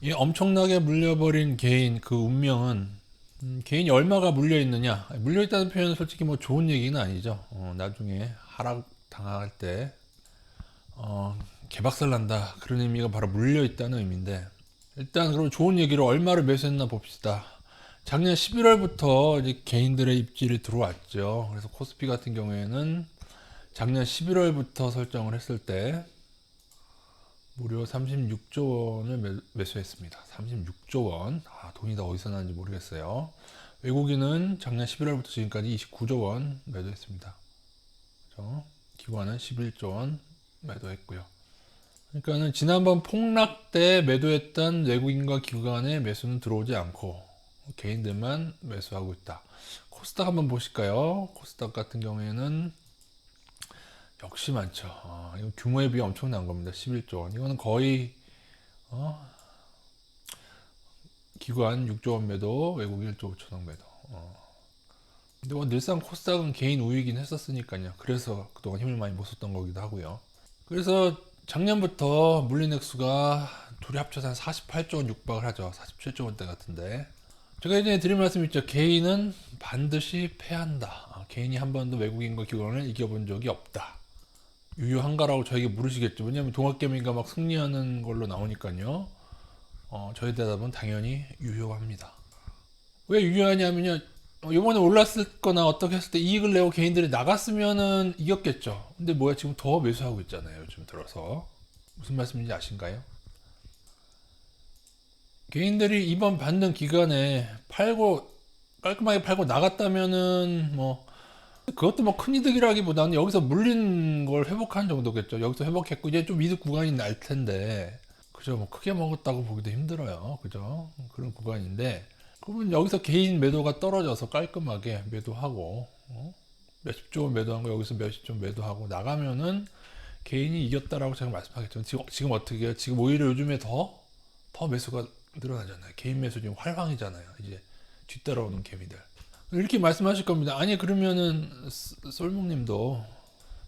이 엄청나게 물려버린 개인 그 운명은 개인이 얼마가 물려 있느냐. 물려 있다는 표현은 솔직히 뭐 좋은 얘기는 아니죠. 나중에 하락 당할 때 개박살 난다 그런 의미가 바로 물려 있다는 의미인데, 일단 그럼 좋은 얘기로 얼마를 매수했나 봅시다. 작년 11월부터 이제 개인들의 입질이 들어왔죠. 그래서 코스피 같은 경우에는 작년 11월부터 설정을 했을 때 무려 36조 원을 매수했습니다. 36조 원. 돈이 다 어디서 나는지 모르겠어요. 외국인은 작년 11월부터 지금까지 29조 원 매도했습니다. 그렇죠? 기관은 11조 원 매도했고요. 그러니까는 지난번 폭락 때 매도했던 외국인과 기관의 매수는 들어오지 않고 개인들만 매수하고 있다. 코스닥 한번 보실까요? 코스닥 같은 경우에는 역시 많죠. 이거 규모에 비해 엄청난 겁니다. 11조 원. 이거는 거의 기관 6조 원 매도, 외국 1조 5천억 매도. 근데 뭐 늘상 코스닥은 개인 우위긴 했었으니까요. 그래서 그동안 힘을 많이 못 썼던 거기도 하고요. 그래서 작년부터 물린 액수가 둘이 합쳐서 한 48조 원 육박을 하죠. 47조 원대 같은데. 제가 예전에 드린 말씀 있죠. 개인은 반드시 패한다. 개인이 한 번도 외국인과 기관을 이겨본 적이 없다. 유효한가라고 저에게 물으시겠죠. 왜냐하면 동학개미가 막 승리하는 걸로 나오니까요. 저희 대답은 당연히 유효합니다. 왜 유효하냐면요. 이번에 올랐을 거나 어떻게 했을 때 이익을 내고 개인들이 나갔으면은 이겼겠죠. 근데 뭐야, 지금 더 매수하고 있잖아요. 요즘 들어서. 무슨 말씀인지 아신가요? 개인들이 이번 받는 기간에 팔고 깔끔하게 팔고 나갔다면은 뭐 그것도 뭐 큰 이득이라기보다는 여기서 물린 걸 회복한 정도겠죠. 여기서 회복했고 이제 좀 이득 구간이 날 텐데, 그죠? 뭐 크게 먹었다고 보기도 힘들어요. 그죠? 그런 구간인데, 그러면 여기서 개인 매도가 떨어져서 깔끔하게 매도하고 몇십 조 매도한 거 여기서 몇십 조 매도하고 나가면은 개인이 이겼다라고 제가 말씀하겠죠. 지금 어떻게 해요? 지금 오히려 요즘에 더 매수가 늘어나잖아요. 개인 매수 지금 활황이잖아요. 이제 뒤따라오는 개미들. 이렇게 말씀하실 겁니다. 아니 그러면은 솔몽님도,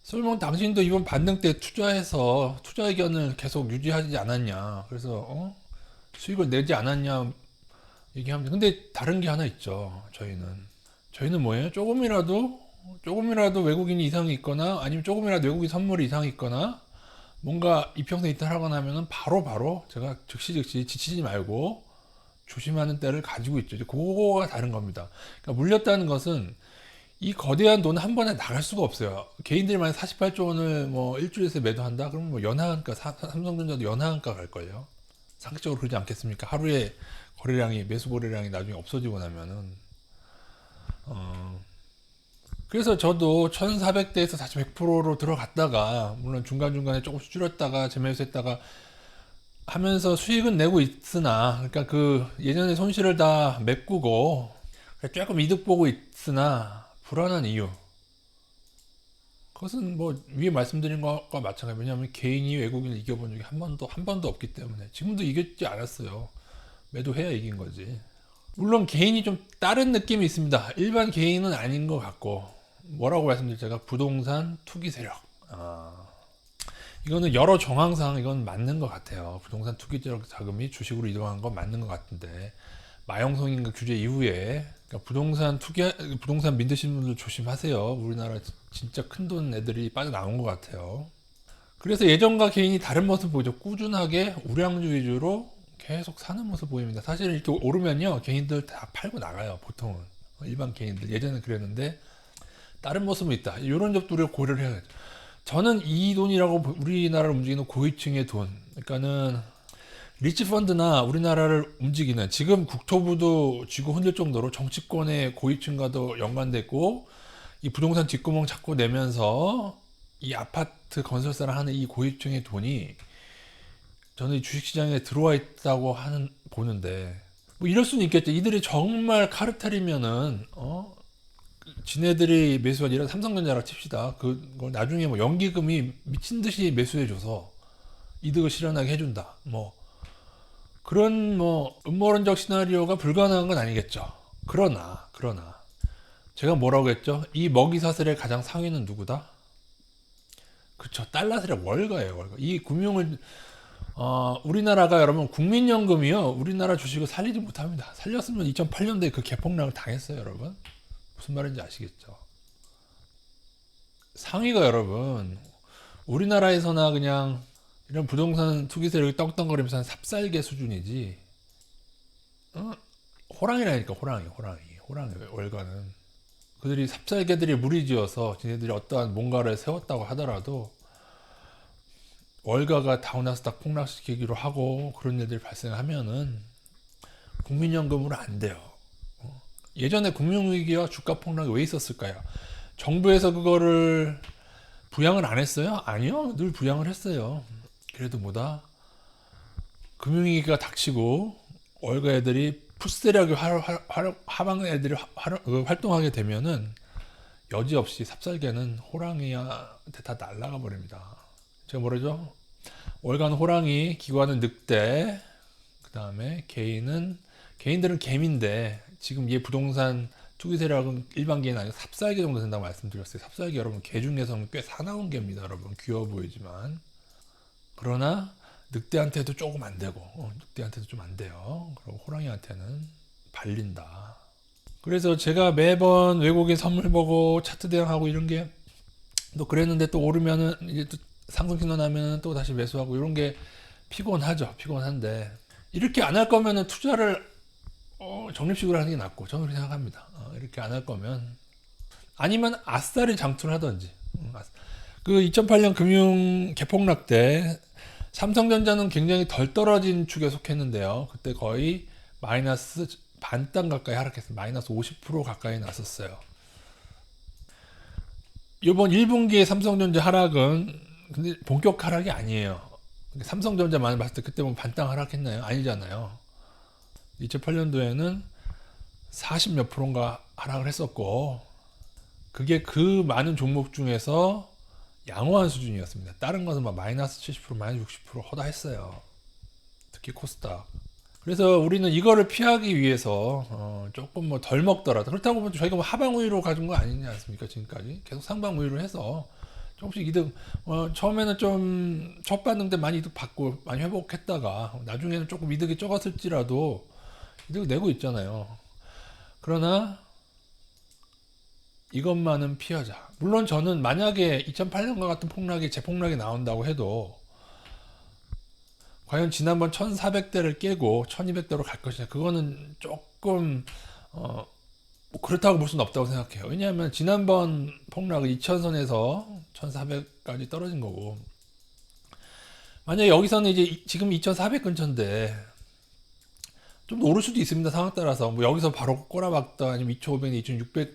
솔몽 당신도 이번 반등 때 투자해서 투자 의견을 계속 유지하지 않았냐, 그래서 수익을 내지 않았냐 얘기합니다. 근데 다른 게 하나 있죠. 저희는 뭐예요? 조금이라도 외국인이 이상이 있거나 아니면 조금이라도 외국인 선물이 이상이 있거나 뭔가 이평선 이탈하거나 하면은 바로 제가 즉시 지치지 말고 조심하는 때를 가지고 있죠. 이제 그거가 다른 겁니다. 그러니까 물렸다는 것은 이 거대한 돈 한 번에 나갈 수가 없어요. 개인들이 만약 48조 원을 뭐 일주일에서 매도한다? 그러면 뭐 연하한가, 삼성전자도 연하한가 갈걸요. 상식적으로 그러지 않겠습니까? 하루에 거래량이, 매수 거래량이 나중에 없어지고 나면은. 그래서 저도 1400대에서 다시 100%로 들어갔다가, 물론 중간중간에 조금씩 줄였다가, 재매수했다가 하면서 수익은 내고 있으나, 그러니까 그 예전에 손실을 다 메꾸고, 조금 이득 보고 있으나, 불안한 이유. 그것은 뭐 위에 말씀드린 것과 마찬가지. 왜냐하면 개인이 외국인을 이겨본 적이 한 번도 없기 때문에. 지금도 이겼지 않았어요. 매도해야 이긴 거지. 물론 개인이 좀 다른 느낌이 있습니다. 일반 개인은 아닌 것 같고, 뭐라고 말씀드릴지, 제가 부동산 투기 세력. 이거는 여러 정황상 이건 맞는 것 같아요. 부동산 투기 세력 자금이 주식으로 이동한 건 맞는 것 같은데, 마용성인가 규제 이후에, 그러니까 부동산 믿으시는 분들 조심하세요. 우리나라 진짜 큰 돈 애들이 빠져나온 것 같아요. 그래서 예전과 개인이 다른 모습 보이죠. 꾸준하게 우량주 위주로 계속 사는 모습 보입니다. 사실 이렇게 오르면요, 개인들 다 팔고 나가요. 보통은 일반 개인들 예전에 그랬는데 다른 모습은 있다. 이런 점도 우리가 고려를 해야죠. 저는 이 돈이라고, 우리나라를 움직이는 고위층의 돈, 그러니까는 리치 펀드나 우리나라를 움직이는, 지금 국토부도 쥐고 흔들 정도로 정치권의 고위층과도 연관됐고 이 부동산 뒷구멍 자꾸 내면서 이 아파트 건설사를 하는 이 고위층의 돈이 저는 이 주식시장에 들어와 있다고 보는데, 뭐 이럴 수는 있겠죠. 이들이 정말 카르텔이면은 지네들이 매수한, 이런 삼성전자라 칩시다. 그걸 나중에 뭐 연기금이 미친 듯이 매수해줘서 이득을 실현하게 해준다. 뭐 그런 뭐 음모론적 시나리오가 불가능한 건 아니겠죠. 그러나 제가 뭐라고 했죠? 이 먹이 사슬의 가장 상위는 누구다? 그쵸, 달러 세력 월가예요, 월가. 이 금융을 우리나라가 여러분 국민연금이요. 우리나라 주식을 살리지 못합니다. 살렸으면 2008년도에 그 개폭락을 당했어요, 여러분. 무슨 말인지 아시겠죠? 상위가 여러분 우리나라에서나 그냥 이런 부동산 투기 세력이 떡덩거리면서 한 삽살개 수준이지. 어? 호랑이라니까 호랑이 월가는 그들이 삽살개들이 무리지어서 지네들이 어떠한 뭔가를 세웠다고 하더라도 월가가 다우나스닥 폭락시키기로 하고 그런 일들이 발생하면은 국민연금으로 안 돼요. 예전에 금융위기와 주가 폭락이 왜 있었을까요? 정부에서 그거를 부양을 안 했어요? 아니요, 늘 부양을 했어요. 그래도 뭐다? 금융위기가 닥치고 월가 애들이 풋세력이 하방 애들이 활동하게 되면은 여지없이 삽살개는 호랑이한테 다 날아가 버립니다. 제가 뭐라죠? 월간 호랑이, 기관은 늑대, 그 다음에 개인들은 개미인데 지금 얘 부동산 투기 세력은 일반 개인 아니고 삽살개 정도 된다고 말씀드렸어요. 삽살개 여러분 개 중에서는 꽤 사나운 개입니다. 여러분 귀여워 보이지만 그러나 늑대한테도 조금 안 되고 늑대한테도 좀 안 돼요. 그리고 호랑이한테는 발린다. 그래서 제가 매번 외국인 선물 보고 차트 대응하고 이런 게 또 그랬는데 또 오르면은 이제 또 상승 신호 나면은 또 다시 매수하고 이런 게 피곤하죠. 피곤한데 이렇게 안 할 거면은 투자를 적립식으로 하는 게 낫고 저는 그렇게 생각합니다. 이렇게 안 할 거면 아니면 아싸리 장투를 하든지. 그 2008년 금융 개폭락 때 삼성전자는 굉장히 덜 떨어진 축에 속했는데요. 그때 거의 마이너스 반땅 가까이 하락했어요. 마이너스 50% 가까이 났었어요. 이번 1분기의 삼성전자 하락은 근데 본격 하락이 아니에요. 삼성전자만 봤을 때 그때 보면 반땅 하락했나요? 아니잖아요. 2008년도에는 40 몇 프로인가 하락을 했었고 그게 그 많은 종목 중에서 양호한 수준이었습니다. 다른 것은 막 마이너스 70% 마이너스 60% 허다했어요. 특히 코스닥. 그래서 우리는 이거를 피하기 위해서 조금 뭐 덜 먹더라도 그렇다고 보면 저희가 뭐 하방 우위로 가진 거 아니지 않습니까? 지금까지 계속 상방 우위로 해서 조금씩 이득 처음에는 좀 첫 반등 때 많이 이득 받고 많이 회복했다가 나중에는 조금 이득이 적었을지라도 이득 내고 있잖아요. 그러나 이것만은 피하자. 물론 저는 만약에 2008년과 같은 폭락이 재폭락이 나온다고 해도 과연 지난번 1400대를 깨고 1200대로 갈 것이냐 그거는 조금 뭐 그렇다고 볼 수는 없다고 생각해요. 왜냐하면 지난번 폭락은 2000선에서 1400까지 떨어진 거고 만약에 여기서는 이제 지금 2400 근처인데 좀 더 오를 수도 있습니다. 상황 따라서 뭐 여기서 바로 꼬라박다 아니면 2500,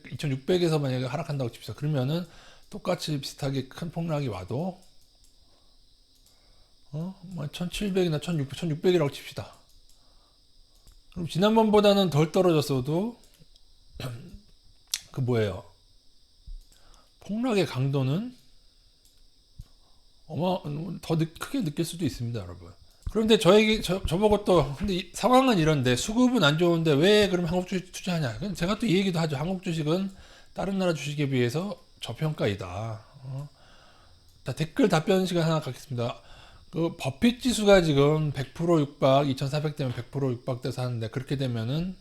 2600에서 만약에 하락한다고 칩시다. 그러면은 똑같이 비슷하게 큰 폭락이 와도 뭐 1700이나 1600이라고 칩시다. 그럼 지난번보다는 덜 떨어졌어도 그 뭐예요? 폭락의 강도는 더 크게 느낄 수도 있습니다, 여러분. 그런데 저보고 또 근데 상황은 이런데 수급은 안 좋은데 왜 그럼 한국 주식 투자하냐? 제가 또 이 얘기도 하죠. 한국 주식은 다른 나라 주식에 비해서 저평가이다. 자, 댓글 답변 시간 하나 갖겠습니다. 그 버핏 지수가 지금 100% 육박, 2,400대면 100% 육박돼서 하는데 그렇게 되면은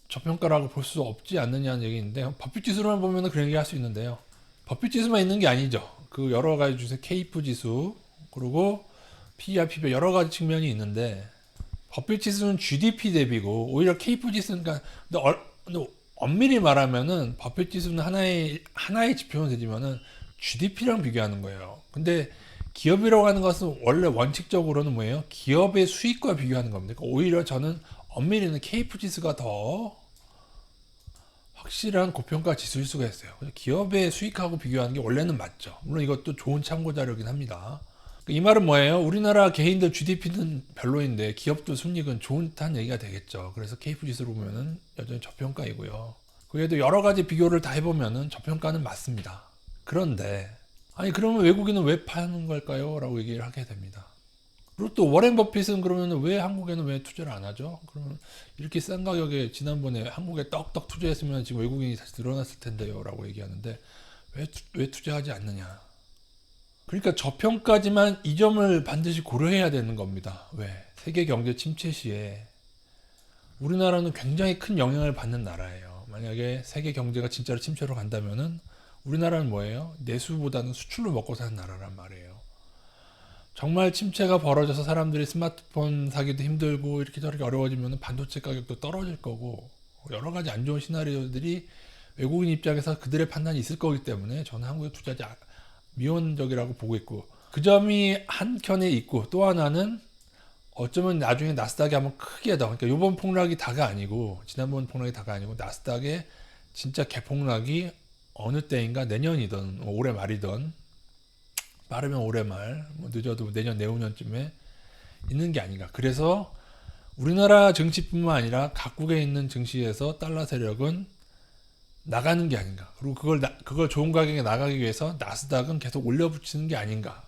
저평가라고 볼 수 없지 않느냐는 얘기인데 버핏 지수로만 보면은 그런 얘기 할 수 있는데요. 버핏 지수만 있는 게 아니죠. 그 여러 가지 주식 케이프 지수 그리고 PER, PB 여러 가지 측면이 있는데 버핏 지수는 GDP 대비고 오히려 케이프 지수는 근데 엄밀히 말하면은 버핏 지수는 하나의 지표는 되지만은 GDP랑 비교하는 거예요. 근데 기업이라고 하는 것은 원래 원칙적으로는 뭐예요? 기업의 수익과 비교하는 겁니다. 그러니까 오히려 저는 엄밀히는 케이프 지수가 더 확실한 고평가 지수일 수가 있어요. 기업의 수익하고 비교하는 게 원래는 맞죠. 물론 이것도 좋은 참고 자료긴 합니다. 이 말은 뭐예요? 우리나라 개인들 GDP는 별로인데 기업도 순이익은 좋다는 얘기가 되겠죠. 그래서 케이프 지수로 보면은 여전히 저평가이고요. 그래도 여러 가지 비교를 다 해보면은 저평가는 맞습니다. 그런데 아니 그러면 외국인은 왜 파는 걸까요? 라고 얘기를 하게 됩니다. 그리고 또 워렌 버핏은 그러면 왜 한국에는 왜 투자를 안 하죠? 그러면 이렇게 싼 가격에 지난번에 한국에 떡떡 투자했으면 지금 외국인이 다시 늘어났을 텐데요 라고 얘기하는데 왜 투자하지 않느냐? 그러니까 저평가지만 이 점을 반드시 고려해야 되는 겁니다. 왜? 세계 경제 침체 시에 우리나라는 굉장히 큰 영향을 받는 나라예요. 만약에 세계 경제가 진짜로 침체로 간다면은 우리나라는 뭐예요? 내수보다는 수출로 먹고 사는 나라란 말이에요. 정말 침체가 벌어져서 사람들이 스마트폰 사기도 힘들고 이렇게 저렇게 어려워지면 반도체 가격도 떨어질 거고 여러 가지 안 좋은 시나리오들이 외국인 입장에서 그들의 판단이 있을 거기 때문에 저는 한국에 투자하지 미온적이라고 보고 있고, 그 점이 한켠에 있고, 또 하나는 어쩌면 나중에 나스닥이 한번 크게 더, 그러니까 요번 폭락이 다가 아니고 지난번 폭락이 다가 아니고 나스닥의 진짜 개폭락이 어느 때인가 내년이든 올해 말이든, 빠르면 올해 말, 뭐 늦어도 내년 내후년쯤에 있는 게 아닌가. 그래서 우리나라 증시뿐만 아니라 각국에 있는 증시에서 달러 세력은 나가는 게 아닌가. 그리고 그걸 좋은 가격에 나가기 위해서 나스닥은 계속 올려붙이는 게 아닌가.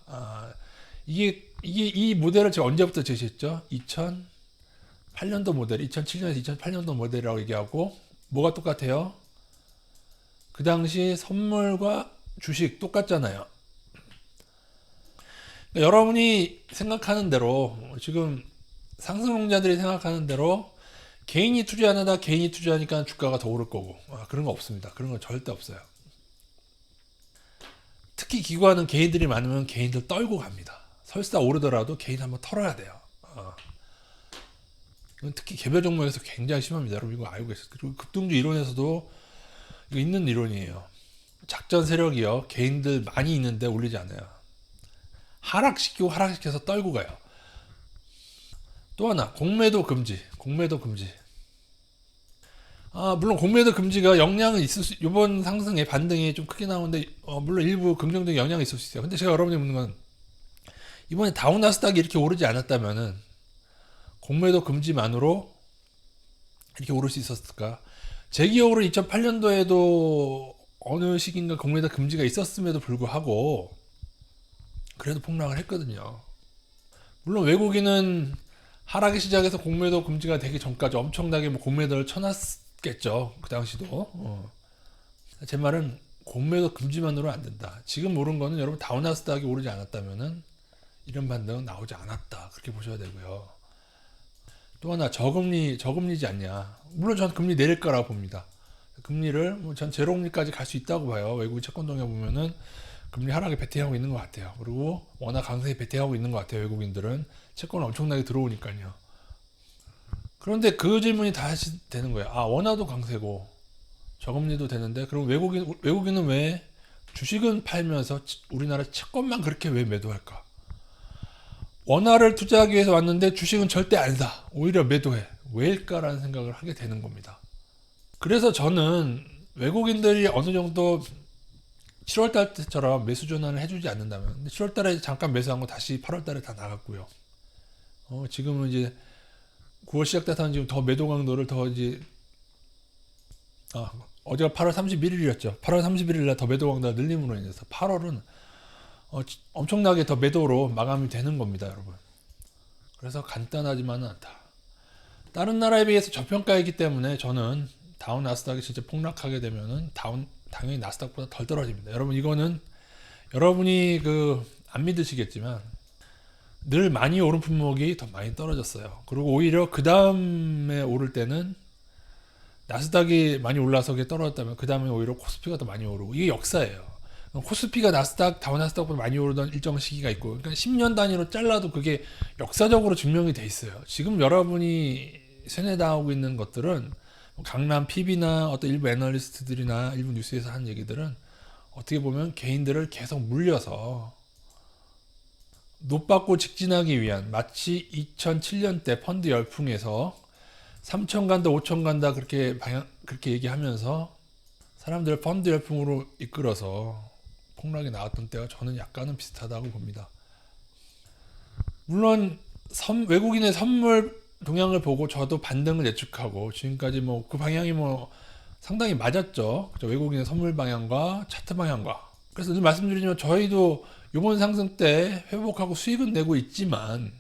이 모델을 제가 언제부터 제시했죠? 2008년도 모델, 2007년에서 2008년도 모델이라고 얘기하고, 뭐가 똑같아요? 그 당시 선물과 주식 똑같잖아요. 그러니까 여러분이 생각하는 대로, 지금 상승론자들이 생각하는 대로 개인이 투자하다 개인이 투자하니까 주가가 더 오를 거고, 그런 거 없습니다. 그런 거 절대 없어요. 특히 기관은 개인들이 많으면 개인들 떨고 갑니다. 설사 오르더라도 개인 한번 털어야 돼요. 특히 개별 종목에서 굉장히 심합니다. 여러분 이거 알고 계세요? 그리고 급등주 이론에서도 이거 있는 이론이에요. 작전 세력이요, 개인들 많이 있는데 올리지 않아요. 하락시켜서 떨고 가요. 또 하나, 공매도 금지. 물론 공매도 금지가 영향은 있을 수, 이번 상승의 반등이 좀 크게 나오는데, 물론 일부 긍정적인 영향이 있을 수 있어요. 근데 제가 여러분이 묻는 건, 이번에 다우 나스닥이 이렇게 오르지 않았다면은 공매도 금지만으로 이렇게 오를 수 있었을까? 제 기억으로 2008년도에도 어느 시기인가 공매도 금지가 있었음에도 불구하고 그래도 폭락을 했거든요. 물론 외국인은 하락의 시작에서 공매도 금지가 되기 전까지 엄청나게 공매도를 쳐놨겠죠. 그 당시도. 제 말은 공매도 금지만으로 안 된다. 지금 오른 거는 여러분 다우나스닥이 오르지 않았다면은 이런 반등은 나오지 않았다. 그렇게 보셔야 되고요. 또 하나, 저금리지 않냐. 물론 전 금리 내릴 거라고 봅니다. 금리를 전 제로금리까지 갈 수 있다고 봐요. 외국인 채권 동향 보면은 금리 하락에 베팅하고 있는 것 같아요. 그리고 워낙 강세에 베팅하고 있는 것 같아요. 외국인들은 채권을 엄청나게 들어오니까요. 그런데 그 질문이 다시 되는 거예요. 원화도 강세고 저금리도 되는데 그럼 외국인은 왜 주식은 팔면서 우리나라 채권만 그렇게 왜 매도할까? 원화를 투자하기 위해서 왔는데 주식은 절대 안 사. 오히려 매도해. 왜일까라는 생각을 하게 되는 겁니다. 그래서 저는 외국인들이 어느 정도 7월달 때처럼 매수 전환을 해주지 않는다면, 7월달에 잠깐 매수한 거 다시 8월달에 다 나갔고요. 지금은 이제 9월 시작돼서는 지금 더 매도 강도를 더 이제, 어제가 8월 31일이었죠. 8월 31일날 더 매도 강도가 늘림으로 인해서 8월은 엄청나게 더 매도로 마감이 되는 겁니다, 여러분. 그래서 간단하지만은 않다. 다른 나라에 비해서 저평가이기 때문에 저는 다우 나스닥이 진짜 폭락하게 되면은 당연히 나스닥보다 덜 떨어집니다. 여러분 이거는 여러분이 안 믿으시겠지만 늘 많이 오른 품목이 더 많이 떨어졌어요. 그리고 오히려 그 다음에 오를 때는 나스닥이 많이 올라서 떨어졌다면 그 다음에 오히려 코스피가 더 많이 오르고, 이게 역사예요. 코스피가 다우 나스닥보다 많이 오르던 일정 시기가 있고, 그러니까 10년 단위로 잘라도 그게 역사적으로 증명이 돼 있어요. 지금 여러분이 세뇌당하고 있는 것들은 강남 PB나 어떤 일부 애널리스트들이나 일부 뉴스에서 하는 얘기들은 어떻게 보면 개인들을 계속 물려서 높받고 직진하기 위한, 마치 2007년 때 펀드 열풍에서 3천 간다 5천 간다 그렇게 얘기하면서 사람들을 펀드 열풍으로 이끌어서 폭락이 나왔던 때가 저는 약간은 비슷하다고 봅니다. 물론 외국인의 선물 동향을 보고 저도 반등을 예측하고 지금까지 그 방향이 상당히 맞았죠. 그렇죠? 외국인의 선물 방향과 차트 방향과. 그래서 늘 말씀드리지만 저희도 이번 상승 때 회복하고 수익은 내고 있지만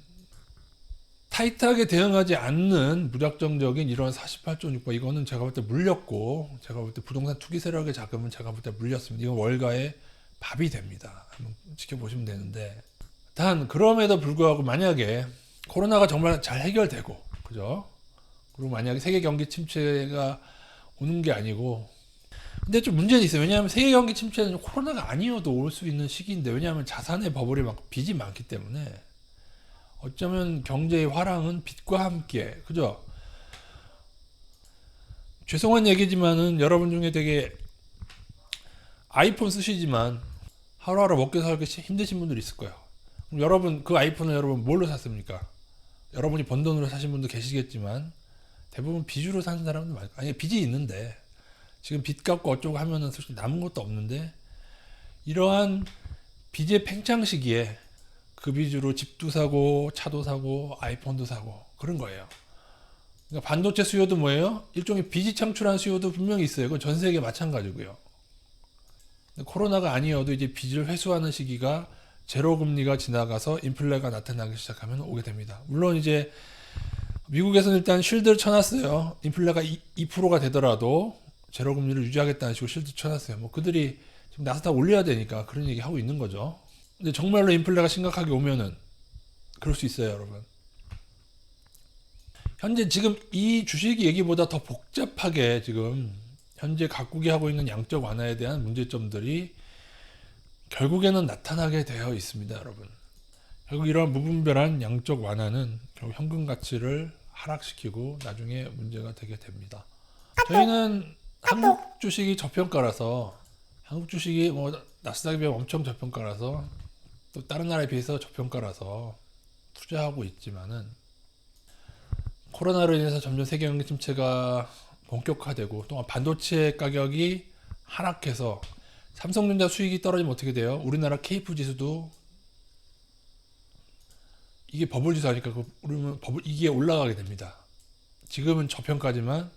타이트하게 대응하지 않는 무작정적인 이런 48조 6번, 이거는 제가 볼 때 물렸고, 제가 볼 때 부동산 투기 세력의 자금은 제가 볼 때 물렸습니다. 이건 월가의 밥이 됩니다. 한번 지켜보시면 되는데, 단 그럼에도 불구하고 만약에 코로나가 정말 잘 해결되고, 그죠? 그리고 만약에 세계 경기 침체가 오는 게 아니고, 근데 좀 문제는 있어요. 왜냐하면 세계 경기 침체는 코로나가 아니어도 올 수 있는 시기인데, 왜냐하면 자산의 버블이 막 빚이 많기 때문에 어쩌면 경제의 화랑은 빚과 함께, 그죠? 죄송한 얘기지만은 여러분 중에 되게 아이폰 쓰시지만 하루하루 먹고 살기 힘드신 분들 있을 거예요. 그럼 여러분 그 아이폰을 여러분 뭘로 샀습니까? 여러분이 번 돈으로 사신 분도 계시겠지만 대부분 빚으로 사는 사람도 많을 거예요. 아니 빚이 있는데 지금 빚 갚고 어쩌고 하면은 솔직히 남은 것도 없는데 이러한 빚의 팽창 시기에 그 빚으로 집도 사고 차도 사고 아이폰도 사고 그런 거예요. 그러니까 반도체 수요도 뭐예요? 일종의 빚이 창출한 수요도 분명히 있어요. 그건 전 세계 마찬가지고요. 코로나가 아니어도 이제 빚을 회수하는 시기가 제로 금리가 지나가서 인플레가 나타나기 시작하면 오게 됩니다. 물론 이제 미국에서는 일단 쉴드를 쳐놨어요. 인플레가 2%가 되더라도 제로 금리를 유지하겠다는 식으로 쉴드 쳐놨어요. 뭐 그들이 지금 나스닥 올려야 되니까 그런 얘기 하고 있는 거죠. 근데 정말로 인플레가 심각하게 오면은 그럴 수 있어요, 여러분. 현재 지금 이 주식 얘기보다 더 복잡하게 지금 현재 각국이 하고 있는 양적 완화에 대한 문제점들이 결국에는 나타나게 되어 있습니다, 여러분. 결국 이러한 무분별한 양적 완화는 결국 현금 가치를 하락시키고 나중에 문제가 되게 됩니다. 저희는 한국 주식이 저평가라서 한국 주식이 뭐 나스닥에 비해 엄청 저평가라서 또 다른 나라에 비해서 저평가라서 투자하고 있지만은 코로나로 인해서 점점 세계 경기 침체가 본격화되고 또 반도체 가격이 하락해서 삼성전자 수익이 떨어지면 어떻게 돼요? 우리나라 KF 지수도 이게 버블 지수 아니까 그러면 이게 올라가게 됩니다. 지금은 저평가지만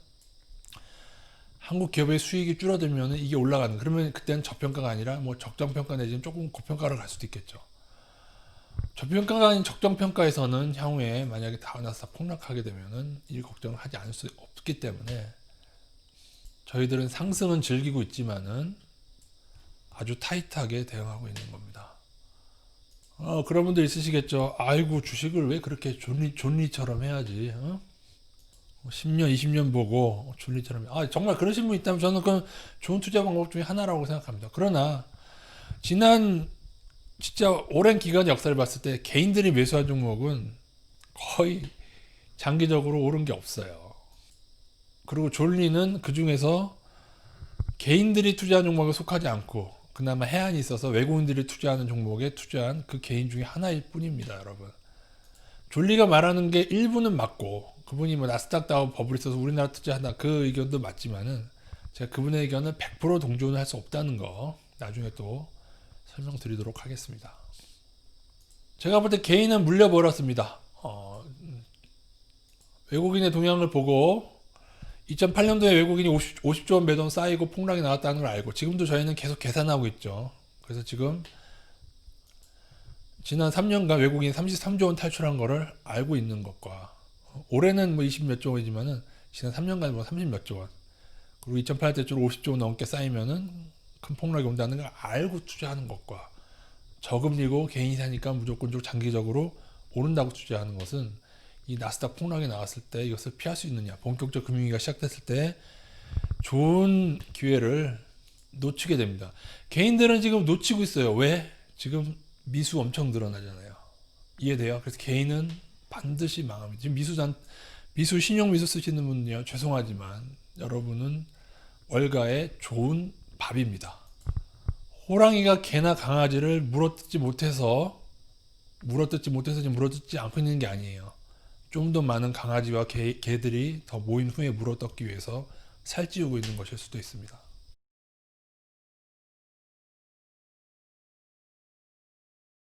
한국 기업의 수익이 줄어들면 이게 올라가는. 그러면 그때는 저평가가 아니라 뭐 적정평가 내지는 조금 고평가로 갈 수도 있겠죠. 저평가가 아닌 적정평가에서는 향후에 만약에 다우나스닥 폭락하게 되면은 이 걱정을 하지 않을 수 없기 때문에 저희들은 상승은 즐기고 있지만은 아주 타이트하게 대응하고 있는 겁니다. 그런 분들 있으시겠죠. 아이고 주식을 왜 그렇게 존리처럼 해야지. 10년, 20년 보고 존리처럼. 정말 그러신 분 있다면 저는 그건 좋은 투자 방법 중에 하나라고 생각합니다. 그러나 지난 진짜 오랜 기간 역사를 봤을 때 개인들이 매수한 종목은 거의 장기적으로 오른 게 없어요. 그리고 존리는 그 중에서 개인들이 투자한 종목에 속하지 않고 그나마 해안이 있어서 외국인들이 투자하는 종목에 투자한 그 개인 중에 하나일 뿐입니다, 여러분. 존리가 말하는 게 일부는 맞고 그분이 뭐 나스닥 다운 버블이 있어서 우리나라 투자한다 그 의견도 맞지만은 제가 그분의 의견은 100% 동조는 할 수 없다는 거 나중에 또 설명드리도록 하겠습니다. 제가 볼 때 개인은 물려버렸습니다. 외국인의 동향을 보고 2008년도에 외국인이 50조 원 매돈 쌓이고 폭락이 나왔다는 걸 알고 지금도 저희는 계속 계산하고 있죠. 그래서 지금 지난 3년간 외국인이 33조 원 탈출한 거를 알고 있는 것과 올해는 뭐 20 몇 조 원이지만은 지난 3년간 뭐 30 몇 조 원 그리고 2008년 때쯤 50조 원 넘게 쌓이면은 큰 폭락이 온다는 걸 알고 투자하는 것과 저금리고 개인이 사니까 무조건적으로 장기적으로 오른다고 투자하는 것은 이 나스닥 폭락이 나왔을 때 이것을 피할 수 있느냐, 본격적 금융위기가 시작됐을 때 좋은 기회를 놓치게 됩니다. 개인들은 지금 놓치고 있어요. 왜? 지금 미수 엄청 늘어나잖아요. 이해돼요? 그래서 개인은 반드시 망합니다. 지금 미수 신용 미수 쓰시는 분은요, 죄송하지만 여러분은 월가의 좋은 밥입니다. 호랑이가 개나 강아지를 물어뜯지 못해서 지금 물어뜯지 않고 있는 게 아니에요. 좀 더 많은 강아지와 개들이 더 모인 후에 물어뜯기 위해서 살찌우고 있는 것일 수도 있습니다.